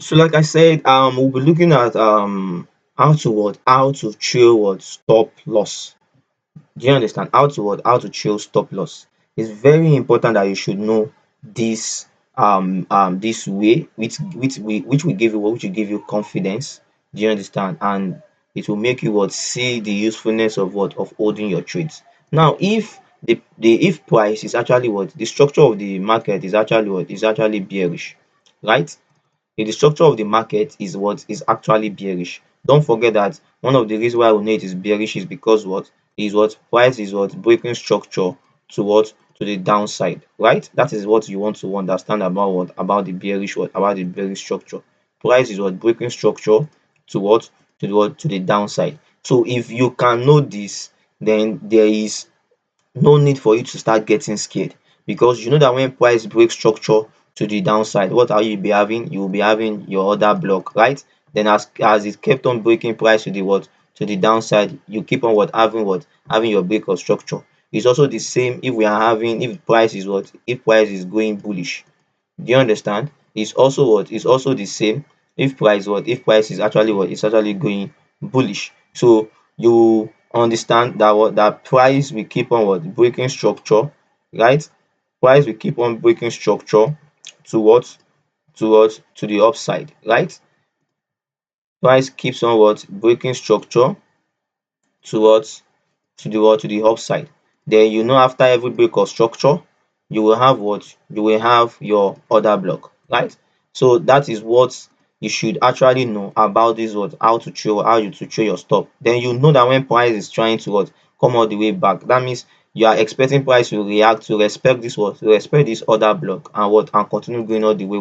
So like I said, we'll be looking at how to trail what stop loss. Do you understand? How to trail stop loss. It's very important that you should know this this way which will give you confidence. Do you understand? And it will make you see the usefulness of of holding your trades. Now if the if price is actually the structure of the market is actually bearish, right? If the structure of the market is actually bearish, don't forget that one of the reasons why we know it is bearish is because price is breaking structure to to the downside, right? That is what you want to understand about about the bearish about the bearish structure. Price is breaking structure to to the downside. So if you can know this, then there is no need for you to start getting scared, because you know that when price breaks structure to the downside, what are you be having? You will be having your other block, right? Then as it kept on breaking price to the to the downside, you keep on having your break of structure. It's also the same if we are having if price is if price is going bullish. Do you understand? It's also it's also the same if price if price is actually is actually going bullish. So you understand that that price will keep on breaking structure, right? Price will keep on breaking structure to to the upside, right? Price keeps on breaking structure towards to the to the upside. Then you know after every break of structure, you will have you will have your other block, right? So that is what you should actually know about this how to trail, how you to trail your stop. Then you know that when price is trying to come all the way back, that means you are expecting price to react to respect this to respect this other block and and continue going all the way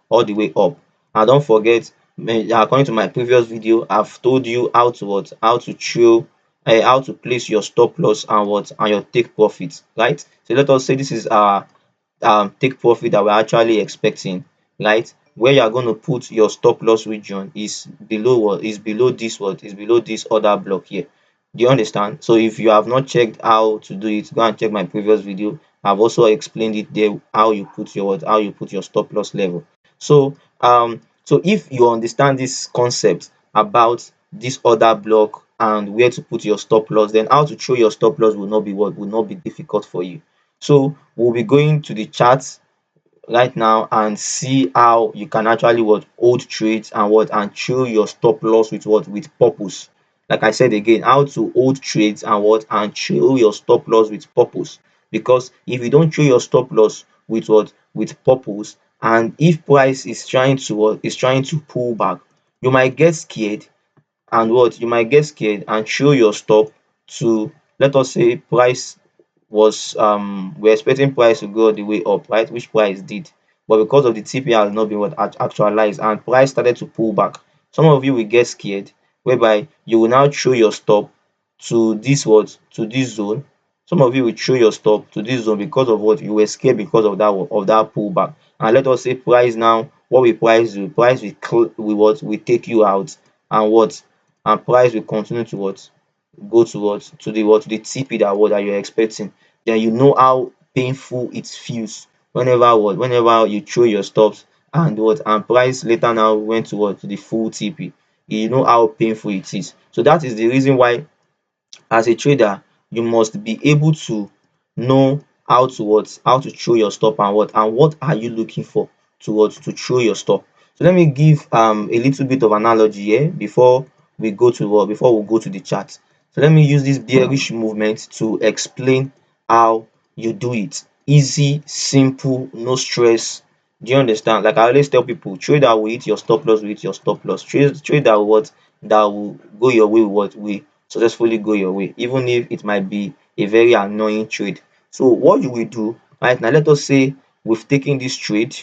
all the way up. And don't forget, according to my previous video, I've told you how to how to trail, how to place your stop loss and and your take profit, right? So let us say this is our take profit that we're actually expecting, right? Where you are going to put your stop loss region is below is below this other block here. Do you understand? So if you have not checked how to do it, go and check my previous video. I've also explained it there how you put your how you put your stop loss level. So so if you understand this concept about this other block and where to put your stop loss, then how to show your stop loss will not be will not be difficult for you. So we'll be going to the charts right now and see how you can actually hold trades and and show your stop loss with with purpose. Like I said again, how to hold trades and and show your stop loss with purpose. Because if you don't show your stop loss with with purpose, and if price is trying to is trying to pull back, you might get scared and you might get scared and show your stop to, let us say price was we're expecting price to go all the way up, right? Which price did, but because of the TPR has not been actualized and price started to pull back, some of you will get scared, whereby you will now show your stop to this to this zone. Some of you will show your stop to this zone because of you were scared because of that pullback. And let us say price now, what will price do? Price will will take you out, and and price will continue to go to to the to the TP that you're expecting. Then you know how painful it feels whenever whenever you throw your stops and and price later now went to to the full TP. You know how painful it is. So that is the reason why, as a trader, you must be able to know how to how to throw your stop and what are you looking for to to throw your stop. So let me give a little bit of analogy here before we go to before we go to the chart. So let me use this bearish movement to explain how you do it. Easy, simple, no stress. Do you understand? Like I always tell people, trader will hit your stop loss, will hit your stop loss. Trade that that will go your way, will successfully go your way, even if it might be a very annoying trade. So what you will do right now, let us say we've taken this trade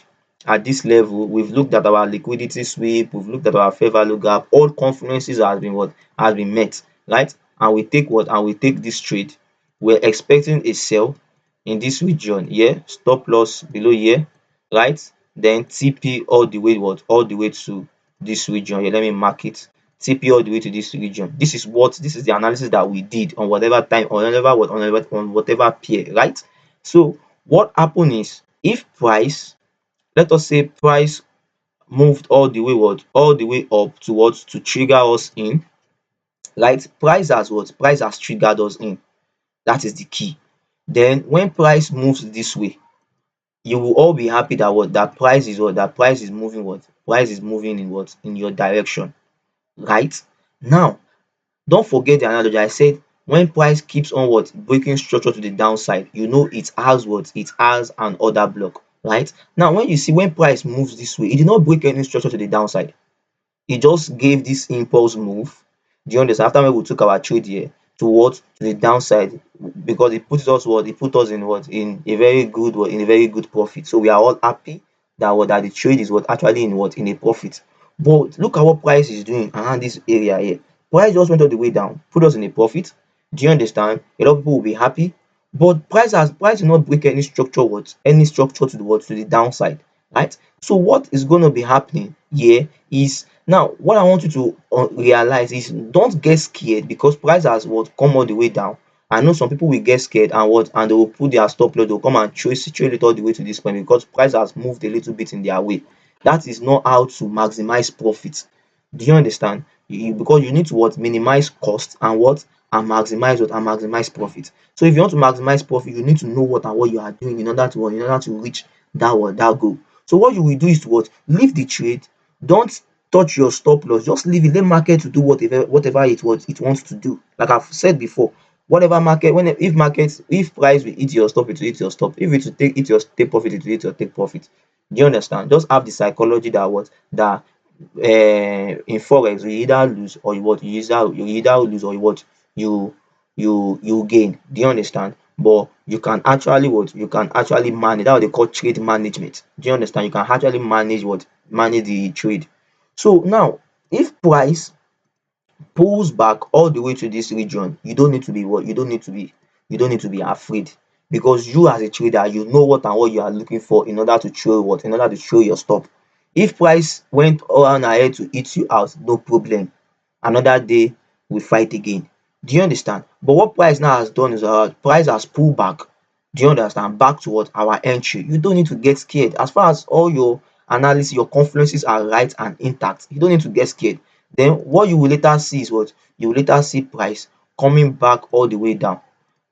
at this level, we've looked at our liquidity sweep, we've looked at our fair value gap, all confluences has been has been met, right? And we take and we take this trade. We're expecting a sell in this region here, stop loss below here, right? Then TP all the way all the way to this region here. Let me mark it. TP all the way to this region. This is the analysis that we did on whatever time on on whatever pair, right? So what happened is, if price, let us say price moved all the way what? All the way up to what? To trigger us in, right? Price has what? Price has triggered us in. That is the key. Then when price moves this way, you will all be happy that what? That price is what? That price is moving what? Price is moving in what? In your direction, right? Now, don't forget the analogy I said. When price keeps on what? Breaking structure to the downside, you know it has what? It has an order block, right? Now, when you see when price moves this way, it did not break any structure to the downside. It just gave this impulse move. Do you understand? After we took our trade here to what? To the downside, because it put us what? It put us in what? In a very good what? In a very good profit. So we are all happy that what? That the trade is what? Actually in what? In a profit. But look at what price is doing around this area here. Price just went all the way down, put us in a profit. Do you understand? A lot of people will be happy. But price did not break any structure what? Any structure to the what? To the downside, right? So what is going to be happening here is now what I want you to realize is don't get scared because price has what? Come all the way down. I know some people will get scared and what? And they will put their stop loss. They'll come and trade it all the way to this point because price has moved a little bit in their way. That is not how to maximize profit. Do you understand? Because you need to what? Minimize cost and what? And maximize what? And maximize profit. So if you want to maximize profit, you need to know what and what you are doing in order to what? In order to reach that what? That goal. So what you will do is to what? Leave the trade. Don't touch your stop loss. Just leave it. Let market to do whatever it wants to do. Like I've said before, whatever market, when if price will hit your stop, it will hit your stop. If it will take profit, it will hit your take profit. Do you understand? Just have the psychology that what? That in forex you either lose or you either lose or you what? You gain. Do you understand? But you can actually what? You can actually manage. That's what they call trade management. Do you understand? You can actually manage what? Manage the trade. So now, if price pulls back all the way to this region, you don't need to be what? You don't need to be afraid because you as a trader, you know what and what you are looking for in order to show what? In order to show your stop. If price went on ahead to eat you out, no problem. Another day we fight again. Do you understand? But what price now has done is price has pulled back. Do you understand? Back to what? Our entry. You don't need to get scared. As far as all your analysis, your confluences are right and intact, you don't need to get scared. Then what you will later see is what? You will later see price coming back all the way down,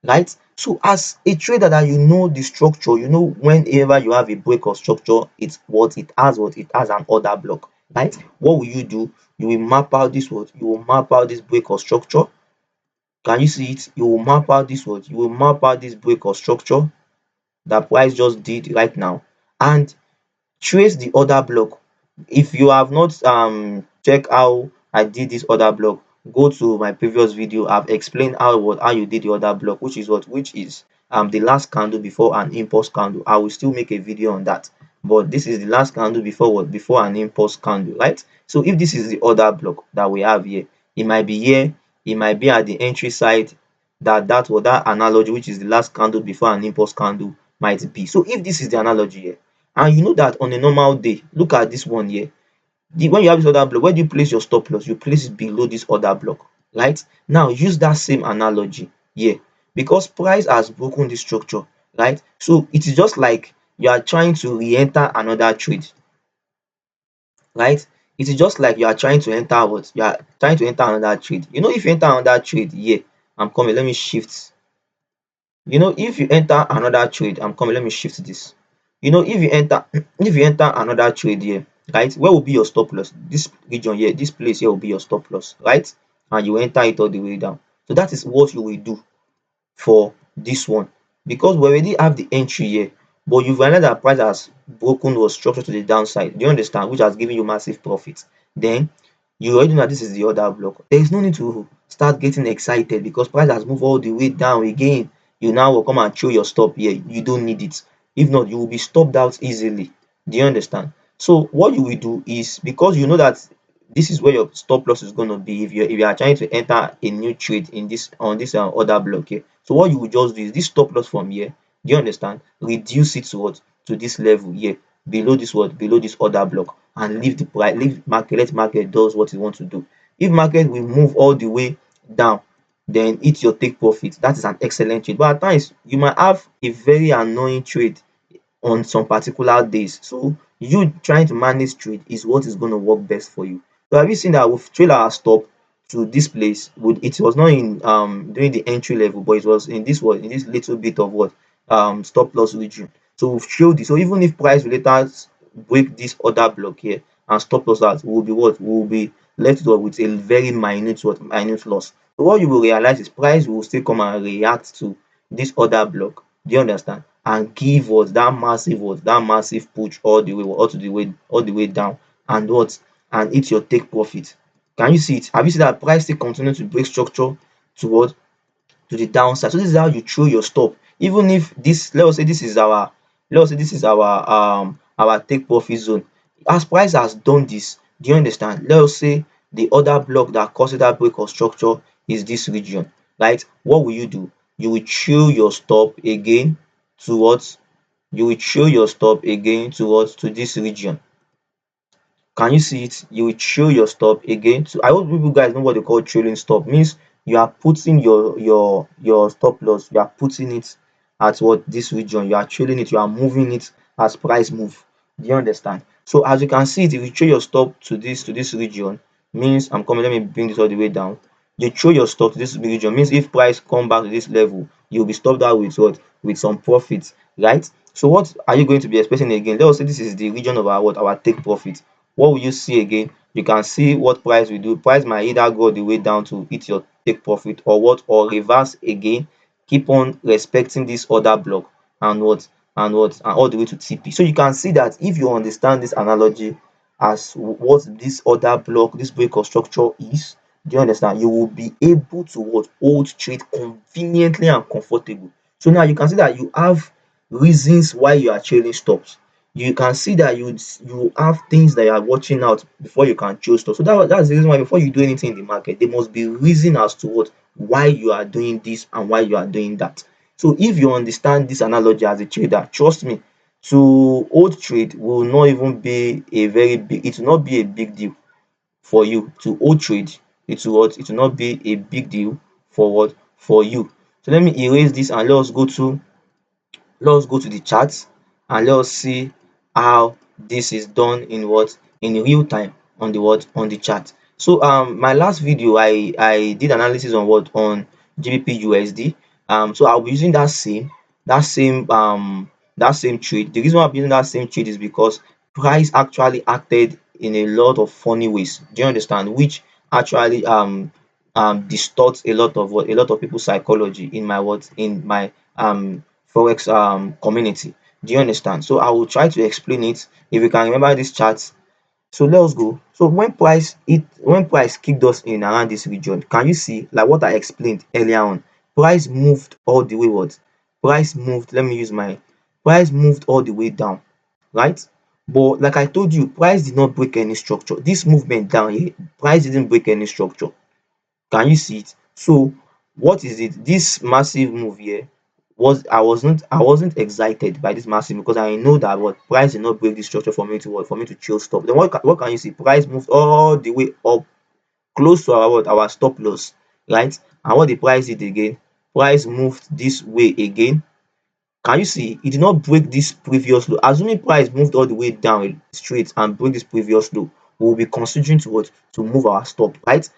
right? So as a trader that you know the structure, you know whenever you have a break of structure, it's what? It has an order block, right? What will you do? You will map out this what? You will map out this break of structure. Can you see it? You will map out this what? You will map out this break of structure that price just did right now and trace the order block. If you have not checked how I did this order block, go to my previous video. I've explained how you did the order block, which is what? Which is the last candle before an impulse candle. I will still make a video on that, but this is the last candle before what? Before an impulse candle, right? So if this is the order block that we have here, it might be here, it might be at the entry side. That analogy, which is the last candle before an impulse candle, might be. So if this is the analogy here, and you know that on a normal day, look at this one here. When you have this order block, where do you place your stop loss? You place it below this order block, right? Now use that same analogy here because price has broken this structure, right? So it is just like you are trying to re-enter another trade, right? It is just like you are trying to enter what? You are trying to enter another trade. You know, if you enter another trade here, I'm coming. Let me shift. You know, if you enter another trade, I'm coming. Let me shift this. You know, if you enter another trade here, right? Where will be your stop loss? This region here, this place here will be your stop loss, right? And you enter it all the way down. So that is what you will do for this one because we already have the entry here, but you've realized that price has broken or structure to the downside. Do you understand? Which has given you massive profit. Then you already know that this is the other block. There is no need to start getting excited because price has moved all the way down again. You now will come and throw your stop here. You don't need it. If not, you will be stopped out easily. Do you understand? So what you will do is because you know that this is where your stop loss is going to be if you are trying to enter a new trade in this on this order block here. So what you will just do is this stop loss from here. Do you understand? Reduce it to what? To this level here, below this what? Below this order block, and leave the price, leave market, let market does what it wants to do. If market will move all the way down, then it's your take profit. That is an excellent trade. But at times you might have a very annoying trade on some particular days. So You trying to manage trade is what is going to work best for you. So have you seen that we've trailed our stop to this place? Would it was not in during the entry level, but it was in this what in this little bit of what stop loss region. So we've trailed it. So even if price will later break this other block here and stop loss out, will be what will be left with a very minute loss. So what you will realize is price will still come and react to this other block. Do you understand? And give what that massive push all the way all the way down and what and hit your take profit. Can you see it? Have you seen that price still continue to break structure to what to the downside? So this is how you throw your stop. Even if this let us say this is our take profit zone. As price has done this, do you understand? Let us say the other block that causes that break of structure is this region, right? What will you do? You will throw your stop again towards you will throw your stop again towards to this region. Can you see it? You will trail your stop again. So I hope people guys know what they call trailing stop. Means you are putting your stop loss, you are putting it at what this region, you are trailing it, you are moving it as price move. Do you understand? So as you can see it, if you trail your stop to this region, means I'm coming, let me bring this all the way down. You throw your stop to this region means if price come back to this level, you'll be stopped out with what? With some profit, right? So what are you going to be expecting again? Let us say this is the region of our what? Our take profit. What will you see again? You can see what price will do. Price might either go the way down to hit your take profit or what or reverse again, keep on respecting this other block and and all the way to TP. So you can see that if you understand this analogy as what this other block, this break of structure is, do you understand? You will be able to what hold trade conveniently and comfortable. So now you can see that you have reasons why you are trailing stops. You can see that you have things that you are watching out before you can choose stuff. So that's the reason why before you do anything in the market, there must be reason as to what why you are doing this and why you are doing that. So if you understand this analogy as a trader, trust me, to hold trade will not even be a very big it will not be a big deal for you to hold trade. It will not be a big deal for what for you. So let me erase this and let us go to the chart and let us see how this is done in what in real time on the what on the chart. So my last video I did analysis on what on GBP USD. So I'll be using that same trade. The reason why I'm using that same trade is because price actually acted in a lot of funny ways. Do you understand? Which actually distorts a lot of what a lot of people's psychology in my what in my forex community. Do you understand? So I will try to explain it. If you can remember this chart, so let us go. So when price kicked us in around this region, can you see like what I explained earlier on? Price moved all the way what? Price moved, let me use my price moved all the way down, right? But like I told you, price did not break any structure. This movement down here, price didn't break any structure. Can you see it? So what is it? This massive move here I wasn't excited by this massive because I know that what price did not break this structure for me to what for me to chill stop. Then what can you see? Price moved all the way up close to our what our stop loss, right? And what the price did again? Price moved this way again. Can you see? It did not break this previous low. Assuming price moved all the way down straight and break this previous low, we will be considering to what to move our stop, right?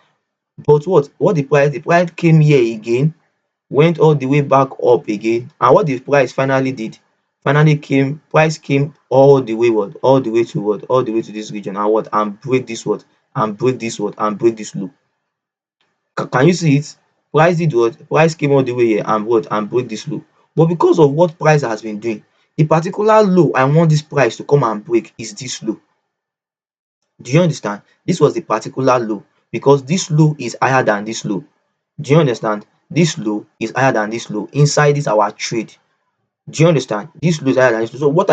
But what the price? The price came here again, went all the way back up again, and what the price finally did? Finally came price came all the way what? All the way to what? All the way to this region and what? And break this what? And break this what? And break this low. Can you see it? Price did what? Price came all the way here and what? And break this low. But because of what price has been doing, the particular low I want this price to come and break is this low. Do you understand? This was the particular low because this low is higher than this low. Do you understand? This low is higher than this low inside this our trade. Do you understand? This low is higher than this low. So what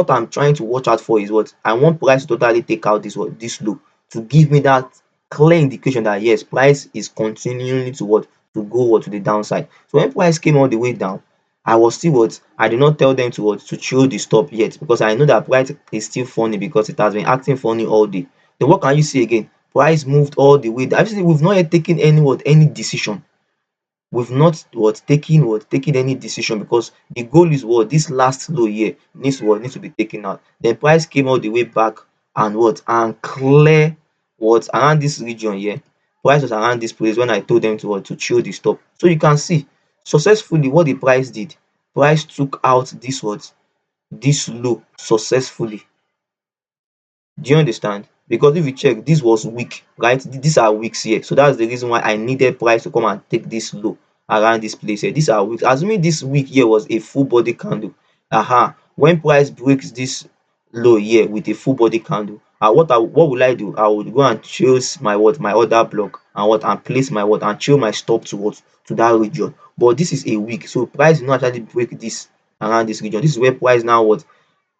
I'm trying to watch out for is what I want price to totally take out this low to give me that clear indication that yes, price is continuing to what to go what to the downside. So when price came all the way down, I was still what I did not tell them to what to chill the stop yet because I know that price is still funny because it has been acting funny all day. Then what can you see again? Price moved all the way down. Actually, we've not yet taken any decision. We've not taken any decision, because the goal is what, this last low here needs to be taken out. Then price came all the way back and clear around this region here. Price was around this place when I told them to chill the stop. So you can see successfully what the price did. Price took out this low successfully. Do you understand? Because if you check, this was weak, right? These are weeks here. So that's the reason why I needed price to come and take this low around this place here. These are weeks. Assuming this week here was a full body candle. When price breaks this low here with a full body candle, what will I do? I would go and choose my order block, and place and chill my stop to that region. But this is a week, so price did not actually break this around this region. This is where price now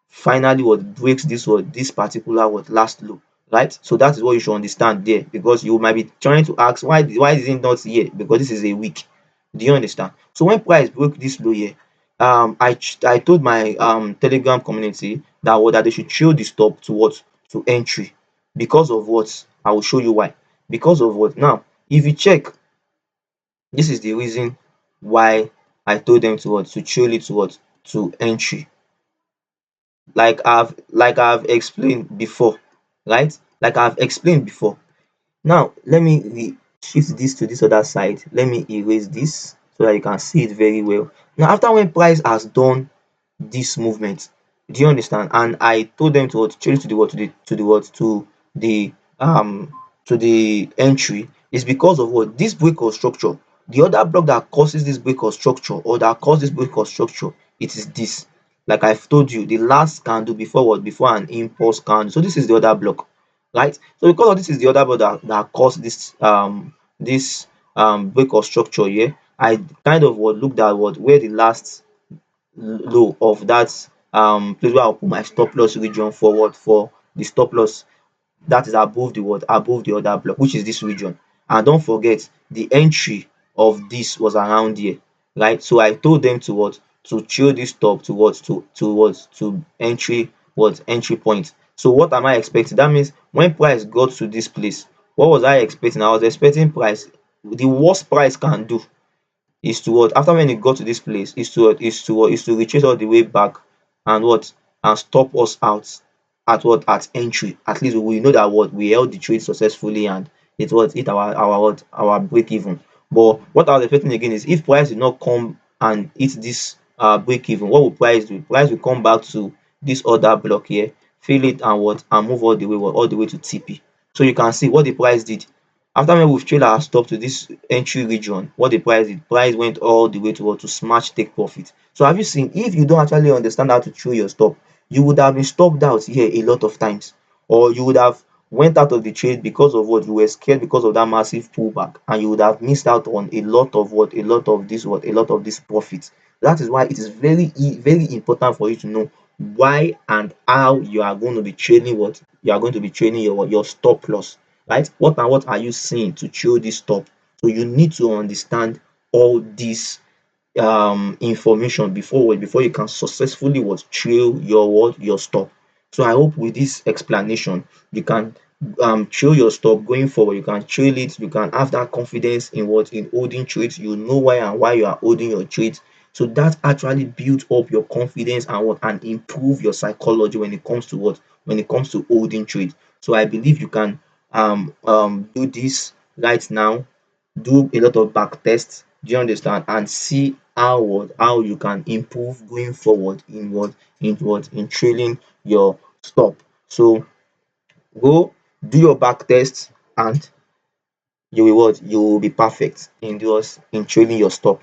finally breaks this particular last low, right? So that is what you should understand there, because you might be trying to ask why is it not here, because this is a week. Do you understand? So when price broke this low here, I told my telegram community that they should chill the stop to entry. Because of what? I will show you why. Because of what? Now if you check, this is the reason why I told them to chill it to entry. Like I've explained before, right? Like I've explained before. Now let me shift this to this other side. Let me erase this so that you can see it very well. Now after when price has done this movement, do you understand? And I told them to change to the the um to the entry, is because of this break of structure. The other block that causes this break of structure, or that caused this break of structure, it is this. Like I've told you, the last candle before before an impulse candle. So this is the other block, right? So because of this is the other block that caused this break of structure here. I kind of looked at where the last low of that place where I'll put my stop loss region for the stop loss, that is above above the other block, which is this region. And don't forget, the entry of this was around here, right? So I told them to chill this stop to entry entry point. So what am I expecting? That means when price got to this place, what was I expecting? I was expecting price, the worst price can do is to after when it got to this place, is to retrace all the way back and and stop us out at at entry. At least we know that we held the trade successfully, and it hit our break even. But what I was expecting again is, if price did not come and hit this break even, what will price do? Price will come back to this other block here, fill it, and and move all the way to TP. So you can see what the price did. After when we've trailed our stop to this entry region, what the price did, price went all the way to smash take profit. So have you seen, if you don't actually understand how to trail your stop, you would have been stopped out here a lot of times, or you would have went out of the trade because of you were scared because of that massive pullback, and you would have missed out on a lot of a lot of this profit. That is why it is very important for you to know why and how you are going to be training your stop loss, right? What are you seeing to show this stop? So you need to understand all these information before you can successfully trail your stop. So I hope with this explanation you can trail your stop going forward. You can trail it, you can have that confidence in holding trades. You know why you are holding your trades. So that actually builds up your confidence and improve your psychology when it comes to holding trades. So I believe you can do this right now. Do a lot of back tests, do you understand, and see how you can improve going forward in trailing your stop. So go do your back tests, and you will be perfect in trailing your stop.